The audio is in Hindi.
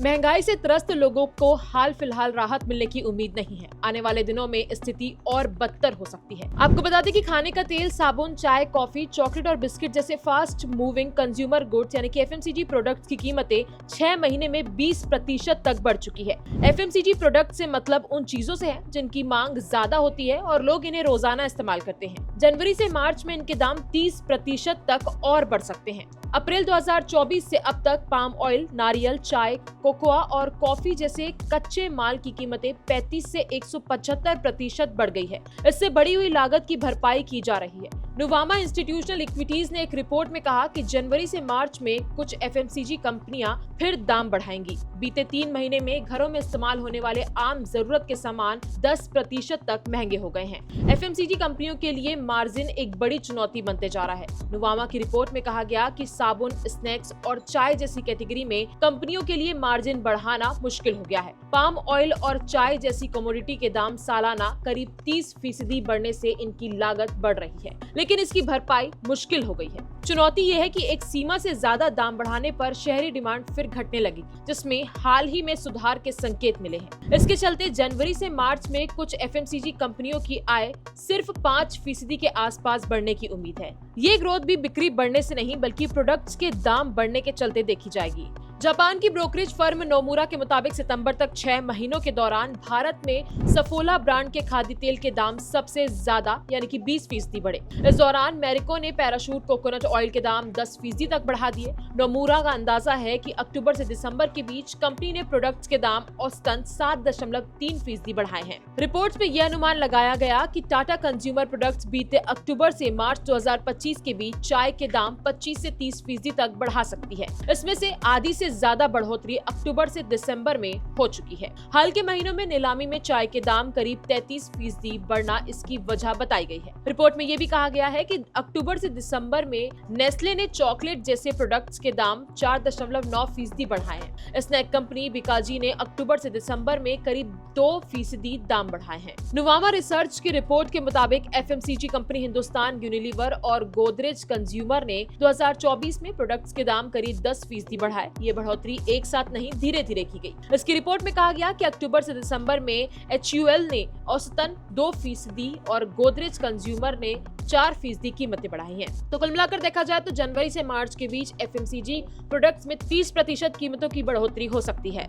महंगाई से त्रस्त लोगों को हाल फिलहाल राहत मिलने की उम्मीद नहीं है। आने वाले दिनों में स्थिति और बदतर हो सकती है। आपको बता दें कि खाने का तेल, साबुन, चाय, कॉफी, चॉकलेट और बिस्किट जैसे फास्ट मूविंग कंज्यूमर गुड्स यानी कि एफएमसीजी प्रोडक्ट्स की कीमतें 6 महीने में 20% तक बढ़ चुकी है। एफएमसीजी प्रोडक्ट से मतलब उन चीजों से है जिनकी मांग ज्यादा होती है और लोग इन्हें रोजाना इस्तेमाल करते हैं। जनवरी से मार्च में इनके दाम 30% तक और बढ़ सकते हैं। अप्रैल 2024 से अब तक पाम ऑयल, नारियल, चाय, कोकोआ और कॉफी जैसे कच्चे माल की कीमतें 35 से 175% बढ़ गई है। इससे बढ़ी हुई लागत की भरपाई की जा रही है। नुवामा इंस्टीट्यूशनल इक्विटीज ने एक रिपोर्ट में कहा कि जनवरी से मार्च में कुछ एफएमसीजी कंपनियां फिर दाम बढ़ाएंगी। बीते 3 महीने में घरों में इस्तेमाल होने वाले आम जरूरत के सामान 10% तक महंगे हो गए हैं। एफएमसीजी कंपनियों के लिए मार्जिन एक बड़ी चुनौती बनते जा रहा है। नुवामा की रिपोर्ट में कहा गया कि साबुन, स्नैक्स और चाय जैसी कैटेगरी में कंपनियों के लिए मार्जिन बढ़ाना मुश्किल हो गया है। पाम ऑयल और चाय जैसी कमोडिटी के दाम सालाना करीब 30% बढ़ने से इनकी लागत बढ़ रही है, लेकिन इसकी भरपाई मुश्किल हो गई है। चुनौती ये है कि एक सीमा से ज्यादा दाम बढ़ाने पर शहरी डिमांड फिर घटने लगी, जिसमें हाल ही में सुधार के संकेत मिले हैं। इसके चलते जनवरी से मार्च में कुछ एफएमसीजी कंपनियों की आय सिर्फ 5% के आसपास बढ़ने की उम्मीद है। ये ग्रोथ भी बिक्री बढ़ने से नहीं बल्कि प्रोडक्ट्स के दाम बढ़ने के चलते देखी जाएगी। जापान की ब्रोकरेज फर्म नोमुरा के मुताबिक सितंबर तक 6 महीनों के दौरान भारत में सफोला ब्रांड के खाद्य तेल के दाम सबसे ज्यादा यानी कि 20% बढ़े। इस दौरान मैरिको ने पैराशूट कोकोनट ऑयल के दाम 10% तक बढ़ा दिए। नोमुरा का अंदाजा है कि अक्टूबर से दिसंबर के बीच कंपनी ने प्रोडक्ट्स के दाम औसतन 7.3% बढ़ाए हैं। रिपोर्ट्स में यह अनुमान लगाया गया कि टाटा कंज्यूमर प्रोडक्ट्स बीते अक्टूबर से मार्च 2025 के बीच चाय के दाम 25 से 30% तक बढ़ा सकती है। इसमें से आधी से ज्यादा बढ़ोतरी अक्टूबर से दिसंबर में हो चुकी है। हाल के महीनों में नीलामी में चाय के दाम करीब 33% बढ़ना इसकी वजह बताई गई है। रिपोर्ट में यह भी कहा गया है कि अक्टूबर से दिसंबर में नेस्ले ने चॉकलेट जैसे प्रोडक्ट्स के दाम 4.9% बढ़ाए हैं। स्नैक कंपनी बिकाजी ने अक्टूबर से दिसंबर में करीब 2% दाम बढ़ाए हैं। नुवामा रिसर्च की रिपोर्ट के मुताबिक एफएमसीजी कंपनी हिंदुस्तान यूनिलीवर और गोदरेज कंज्यूमर ने 2024 में प्रोडक्ट्स के दाम करीब 10% बढ़ाए। ये बढ़ोतरी एक साथ नहीं धीरे धीरे की गई। इसकी रिपोर्ट में कहा गया कि अक्टूबर से दिसंबर में HUL ने औसतन 2% और गोदरेज कंज्यूमर ने 4% कीमतें बढ़ाई हैं। तो कुल मिलाकर देखा जाए तो जनवरी से मार्च के बीच एफएमसीजी प्रोडक्ट्स में 30% कीमतों की बढ़ोतरी हो सकती है।